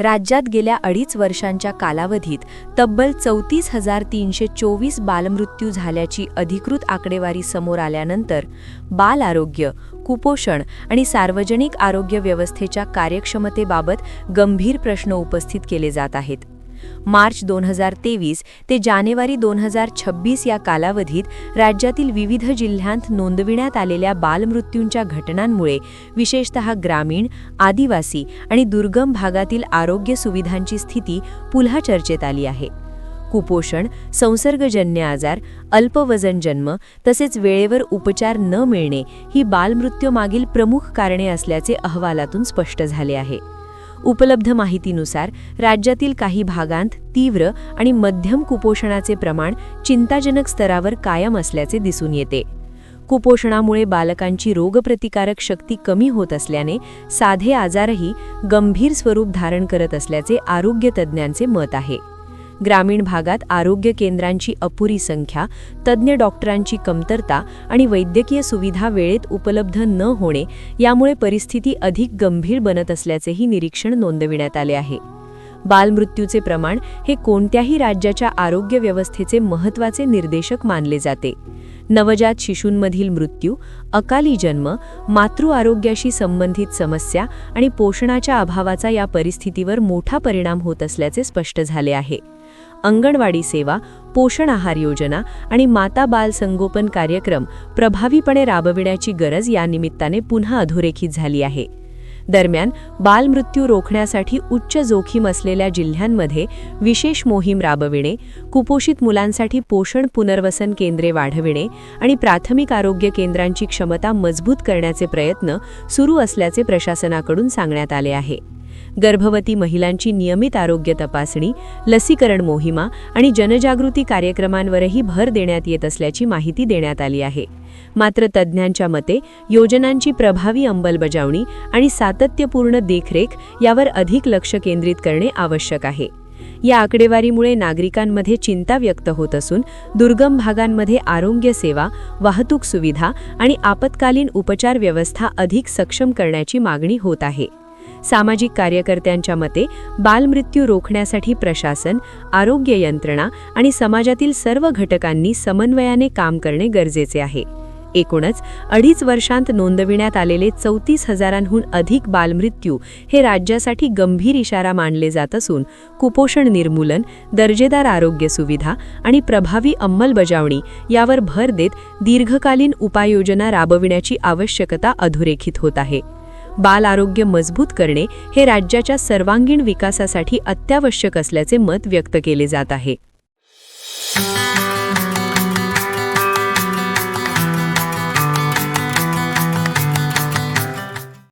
राज्यात गेल्या 2.5 वर्षांच्या कालावधीत तब्बल 34,324 बालमृत्यू झाल्याची अधिकृत आकडेवारी समोर आल्यानंतर बाल आरोग्य, कुपोषण आणि सार्वजनिक आरोग्य व्यवस्थेच्या कार्यक्षमतेबाबत गंभीर प्रश्न उपस्थित केले जात आहेत. मार्च 2023 ते जानेवारी 2026 या कालावधीत राज्यातील विविध जिल्ह्यांत नोंदविण्यात आलेल्या बालमृत्यूंच्या घटनांमुळे विशेषतः ग्रामीण, आदिवासी आणि दुर्गम भागातील आरोग्य सुविधांची स्थिती पुन्हा चर्चेत आली आहे. कुपोषण, संसर्गजन्य आजार, अल्पवजन जन्म तसेच वेळेवर उपचार न मिळणे ही बालमृत्यूमागील प्रमुख कारणे असल्याचे अहवालातून स्पष्ट झाले आहे. उपलब्ध माहितीनुसार राज्यातील काही भागांत तीव्र आणि मध्यम कुपोषणाचे प्रमाण चिंताजनक स्तरावर कायम असल्याचे दिसून येते. कुपोषणामुळे बालकांची रोगप्रतिकारक शक्ती कमी होत असल्याने साधे आजारही गंभीर स्वरूप धारण करत असल्याचे आरोग्य तज्ज्ञांचे मत आहे. ग्रामीण भागात आरोग्य केंद्रांची अपुरी संख्या, तज्ज्ञ डॉक्टरांची कमतरता आणि वैद्यकीय सुविधा वेळेत उपलब्ध न होणे यामुळे परिस्थिती अधिक गंभीर बनत असल्याचेही निरीक्षण नोंदविण्यात आले आहे. बालमृत्यूचे प्रमाण हे कोणत्याही राज्याच्या आरोग्य व्यवस्थेचे महत्त्वाचे निर्देशक मानले जाते. नवजात शिशूंमधील मृत्यू, अकाली जन्म, मातृ आरोग्याशी संबंधित समस्या आणि पोषणाच्या अभावाचा या परिस्थितीवर मोठा परिणाम होत असल्याचे स्पष्ट झाले आहे. अंगणवाडी सेवा, पोषण आहार योजना आणि माता बाल संगोपन कार्यक्रम प्रभावीपणे राबविण्याची गरज या निमित्ताने पुन्हा अधोरेखित झाली आहे. दरम्यान, बालमृत्यू रोखण्यासाठी उच्च जोखीम असलेल्या जिल्ह्यांमध्ये विशेष मोहीम राबविणे, कुपोषित मुलांसाठी पोषण पुनर्वसन केंद्रे वाढविणे आणि प्राथमिक आरोग्य केंद्रांची क्षमता मजबूत करण्याचे प्रयत्न सुरू असल्याचे प्रशासनाकडून सांगण्यात आले आहे. गर्भवती महिलांची नियमित आरोग्य तपासणी, लसीकरण मोहिमा आणि जनजागृती कार्यक्रमांवरही भर देण्यात येत असल्याची माहिती देण्यात आली आहे. मात्र तज्ज्ञांच्या मते योजनांची प्रभावी अंमलबजावणी आणि सातत्यपूर्ण देखरेख यावर अधिक लक्ष केंद्रित करणे आवश्यक आहे. या आकडेवारीमुळे नागरिकांमध्ये चिंता व्यक्त होत असून दुर्गम भागांमध्ये आरोग्य सेवा, वाहतूक सुविधा आणि आपत्कालीन उपचार व्यवस्था अधिक सक्षम करण्याची मागणी होत आहे. सामाजिक कार्यकर्त्यांच्या मते बालमृत्यू रोखण्यासाठी प्रशासन, आरोग्य यंत्रणा आणि समाजातील सर्व घटकांनी समन्वयाने काम करणे गरजेचे आहे. एकूणच 2.5 वर्षांत नोंदविण्यात आलेले 34,000हून अधिक बालमृत्यू हे राज्यासाठी गंभीर इशारा मानले जात असून कुपोषण निर्मूलन, दर्जेदार आरोग्य सुविधा आणि प्रभावी अंमलबजावणी यावर भर देत दीर्घकालीन उपाययोजना राबविण्याची आवश्यकता अधोरेखित होत आहे. बाल आरोग्य मजबूत करणे हे राज्याच्या सर्वांगीण विकासासाठी अत्यावश्यक असल्याचे मत व्यक्त केले जात आहे.